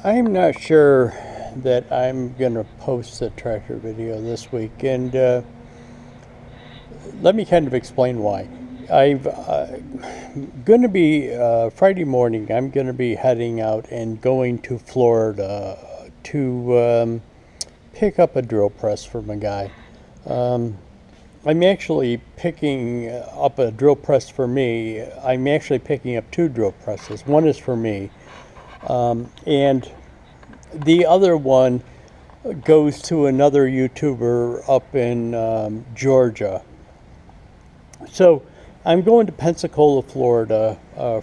I'm not sure that I'm going to post the tractor video this week, and let me kind of explain why. I've going to be Friday morning. I'm going to be heading out and going to Florida to pick up a drill press from a guy. I'm actually picking up a drill press for me. I'm actually picking up two drill presses. One is for me, and the other one goes to another YouTuber up in Georgia. So I'm going to Pensacola, Florida,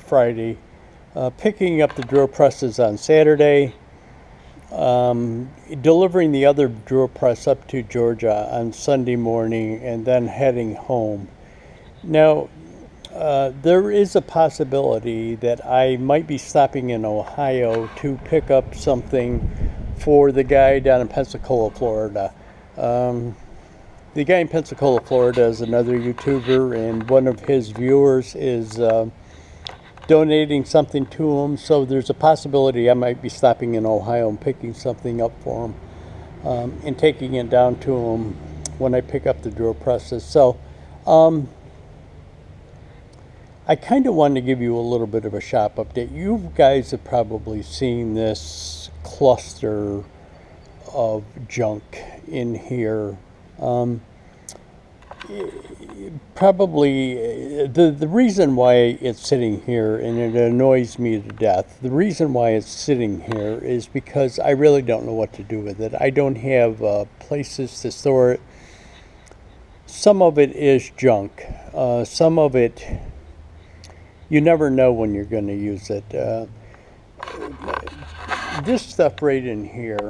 Friday, picking up the drill presses on Saturday, delivering the other drill press up to Georgia on Sunday morning, and then heading home. Now, there is a possibility that I might be stopping in Ohio to pick up something for the guy down in Pensacola, Florida. The guy in Pensacola, Florida is another YouTuber, and one of his viewers is donating something to him, so there's a possibility I might be stopping in Ohio and picking something up for him and taking it down to him when I pick up the drill presses. So I kind of wanted to give you a little bit of a shop update. You guys have probably seen this cluster of junk in here. Probably the reason why it's sitting here, and it annoys me to death, the reason why it's sitting here is because I really don't know what to do with it. I don't have places to store it. Some of it is junk. Some of it, you never know when you're going to use it. This stuff right in here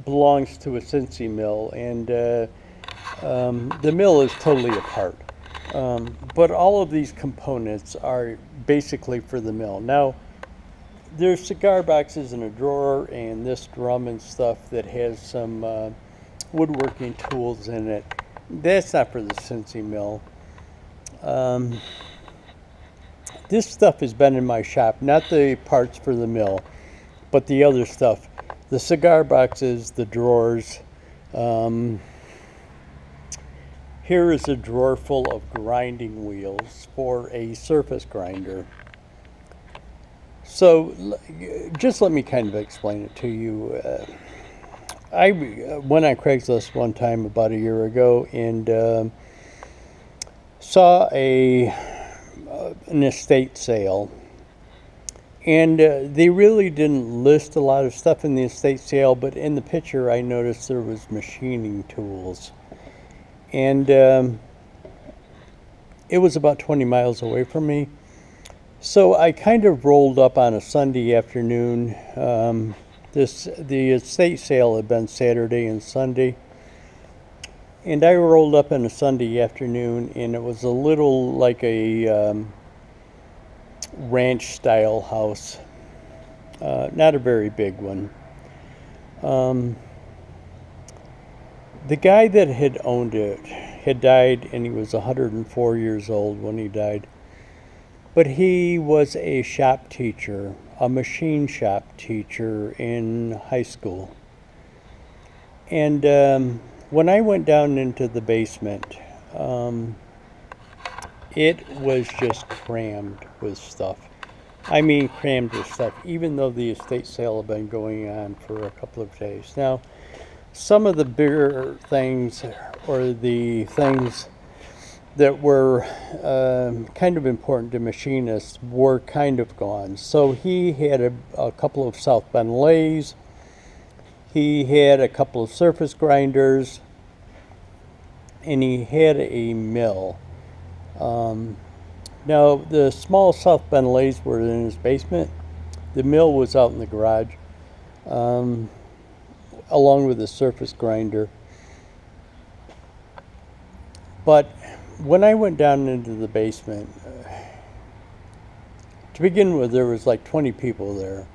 belongs to a Cincy mill, and the mill is totally apart. But all of these components are basically for the mill. Now, there's cigar boxes in a drawer and this drum and stuff that has some woodworking tools in it. That's not for the Cincy mill. This stuff has been in my shop, not the parts for the mill, but the other stuff. The cigar boxes, the drawers. Here is a drawer full of grinding wheels for a surface grinder. So just let me kind of explain it to you. I went on Craigslist one time about a year ago and saw an estate sale. And they really didn't list a lot of stuff in the estate sale, but in the picture I noticed there was machining tools. And it was about 20 miles away from me. So I kind of rolled up on a Sunday afternoon. The estate sale had been Saturday and Sunday. And I rolled up on a Sunday afternoon, and it was a little like a ranch style house, not a very big one. The guy that had owned it had died, and he was 104 years old when he died. But he was a shop teacher, a machine shop teacher in high school. And when I went down into the basement, it was just crammed with stuff. I mean, crammed with stuff, even though the estate sale had been going on for a couple of days. Now, some of the bigger things, or the things that were kind of important to machinists, were kind of gone. So he had a couple of South Bend lathes. He had a couple of surface grinders, and he had a mill. Now, the small South Bend lathes were in his basement. The mill was out in the garage, along with the surface grinder. But when I went down into the basement, to begin with, there was like 20 people there,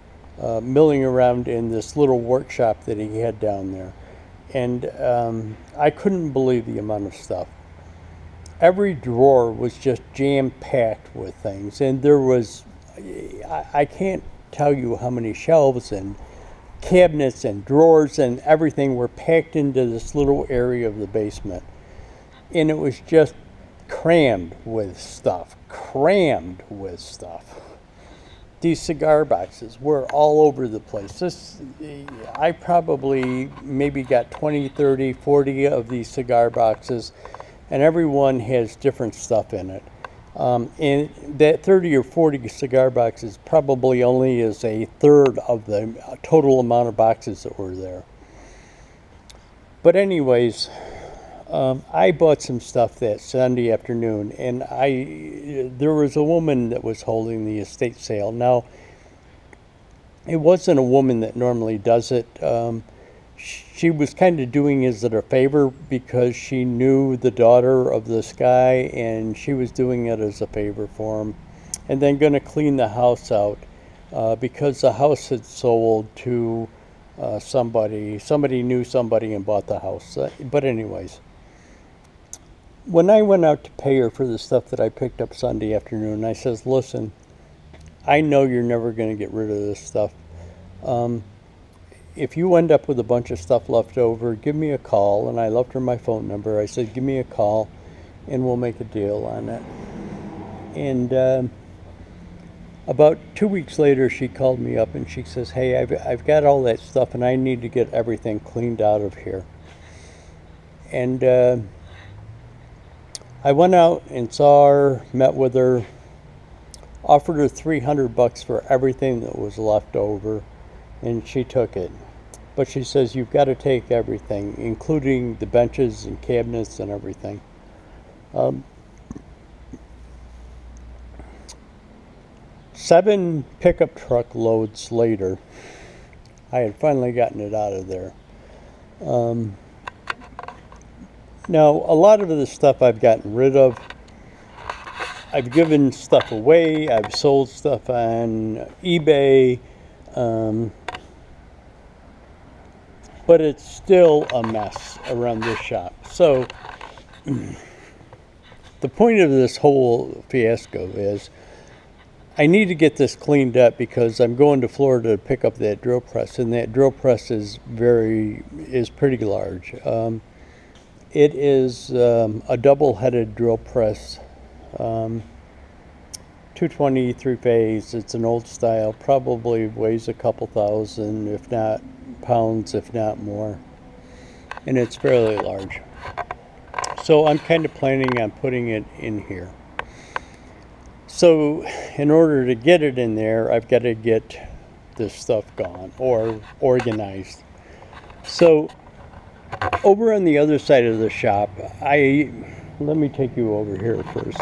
milling around in this little workshop that he had down there. And I couldn't believe the amount of stuff. Every drawer was just jam-packed with things, and there was, I can't tell you how many shelves and cabinets and drawers and everything were packed into this little area of the basement. And it was just crammed with stuff. These cigar boxes were all over the place. I probably maybe got 20, 30, 40 of these cigar boxes, and every one has different stuff in it. And that 30 or 40 cigar boxes probably only is a third of the total amount of boxes that were there. But anyways, I bought some stuff that Sunday afternoon, and there was a woman that was holding the estate sale. Now, it wasn't a woman that normally does it. She was kind of doing it as a favor because she knew the daughter of this guy, and she was doing it as a favor for him, and then going to clean the house out because the house had sold to somebody knew somebody and bought the house. But anyways, when I went out to pay her for the stuff that I picked up Sunday afternoon, I says, listen, I know you're never going to get rid of this stuff. If you end up with a bunch of stuff left over, give me a call. And I left her my phone number. I said, give me a call and we'll make a deal on it. And about 2 weeks later, she called me up and she says, hey, I've got all that stuff and I need to get everything cleaned out of here. And I went out and saw her, met with her, offered her $300 for everything that was left over, and she took it. But she says, you've got to take everything, including the benches and cabinets and everything. 7 pickup truck loads later, I had finally gotten it out of there. Now, a lot of the stuff I've gotten rid of. I've given stuff away. I've sold stuff on eBay. But it's still a mess around this shop. So, the point of this whole fiasco is I need to get this cleaned up because I'm going to Florida to pick up that drill press, and that drill press is pretty large. It is a double-headed drill press, 220 3-phase. It's an old style, probably weighs a couple thousand, if not pounds, if not more, and it's fairly large. So I'm kind of planning on putting it in here. So in order to get it in there, I've got to get this stuff gone or organized. So over on the other side of the shop, let me take you over here first.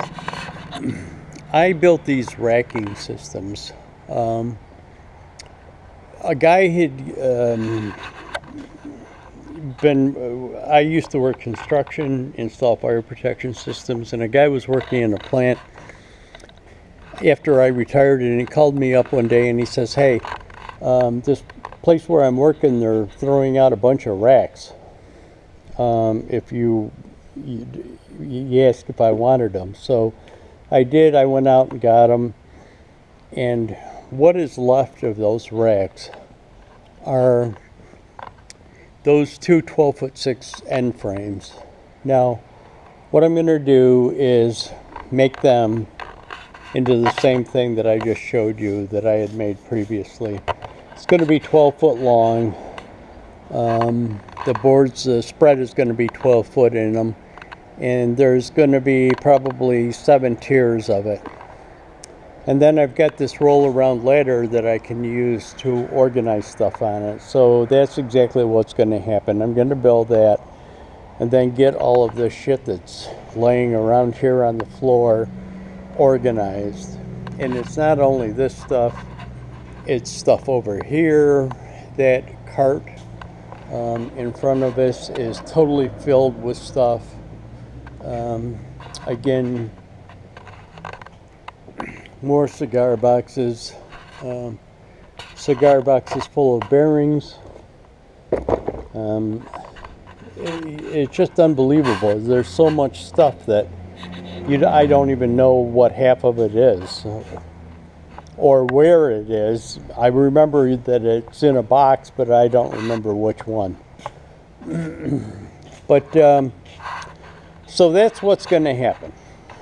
I built these racking systems. A guy had I used to work construction, install fire protection systems, and a guy was working in a plant after I retired, and he called me up one day and he says, hey, this place where I'm working, they're throwing out a bunch of racks. If you asked if I wanted them. So I did. I went out and got them. And what is left of those racks are those two 12'6" end frames. Now, what I'm going to do is make them into the same thing that I just showed you that I had made previously. It's going to be 12 foot long. The spread is going to be 12 foot in them, and there's going to be probably 7 tiers of it. And then I've got this roll around ladder that I can use to organize stuff on it. So that's exactly what's going to happen. I'm going to build that and then get all of this shit that's laying around here on the floor organized. And it's not only this stuff, it's stuff over here. That cart in front of us is totally filled with stuff. Again, more cigar boxes. Cigar boxes full of bearings. It's just unbelievable. There's so much stuff that I don't even know what half of it is. or where it is. I remember that it's in a box, but I don't remember which one. But so that's what's going to happen.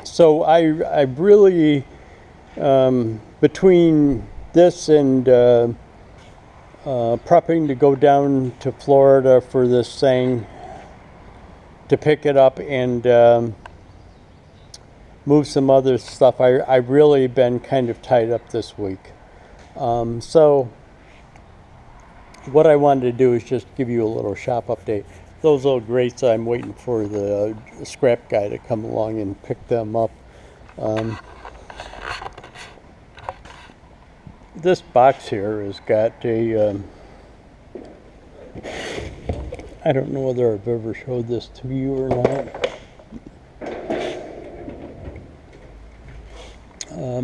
So I really, between this and prepping to go down to Florida for this thing, to pick it up and move some other stuff, I've really been kind of tied up this week. So what I wanted to do is just give you a little shop update. Those old grates, I'm waiting for the scrap guy to come along and pick them up. This box here has got a, I don't know whether I've ever showed this to you or not.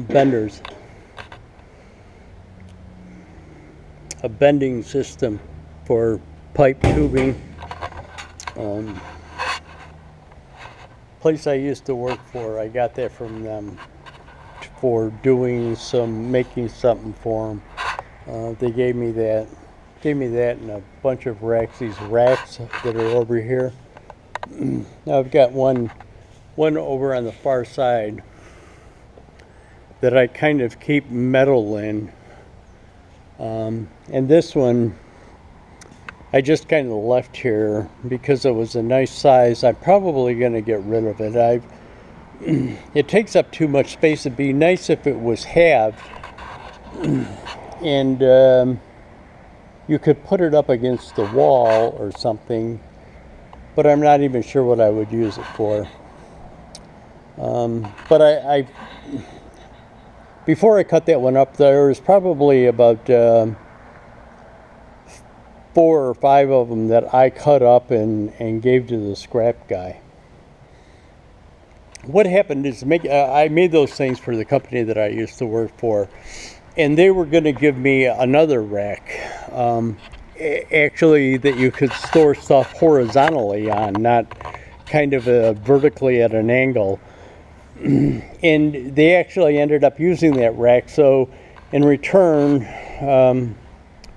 Benders. A bending system for pipe tubing. Place I used to work for, I got that from them for making something for them. They gave me that and a bunch of racks, these racks that are over here. Now I've got one over on the far side that I kind of keep metal in. And this one I just kind of left here because it was a nice size. I'm probably going to get rid of it. It takes up too much space. It'd be nice if it was halved and you could put it up against the wall or something, but I'm not even sure what I would use it for. But I before I cut that one up, there was probably about 4 or 5 of them that I cut up and gave to the scrap guy. What happened is I made those things for the company that I used to work for, and they were going to give me another rack, actually, that you could store stuff horizontally on, not kind of vertically at an angle. And they actually ended up using that rack. So in return,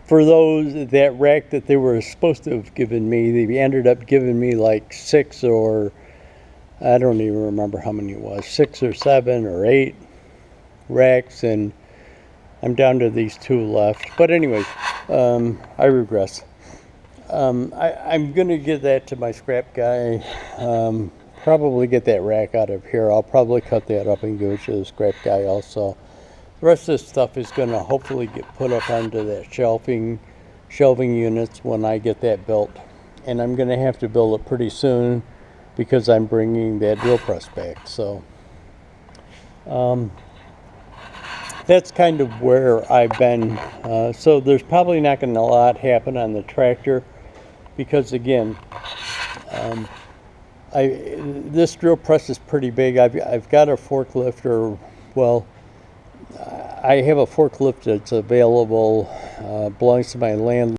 for that rack that they were supposed to have given me, they ended up giving me like 6 or I don't even remember how many it was, 6 or 7 or 8 racks, and I'm down to these 2 left. But anyways, I regress. I'm going to give that to my scrap guy. Probably get that rack out of here. I'll probably cut that up and give it to the scrap guy also. The rest of this stuff is going to hopefully get put up onto that shelving units when I get that built. And I'm going to have to build it pretty soon because I'm bringing that drill press back. So that's kind of where I've been. So there's probably not going to a lot happen on the tractor because, again, this drill press is pretty big. I've got a forklift, or well, I have a forklift that's available, belongs to my landlord.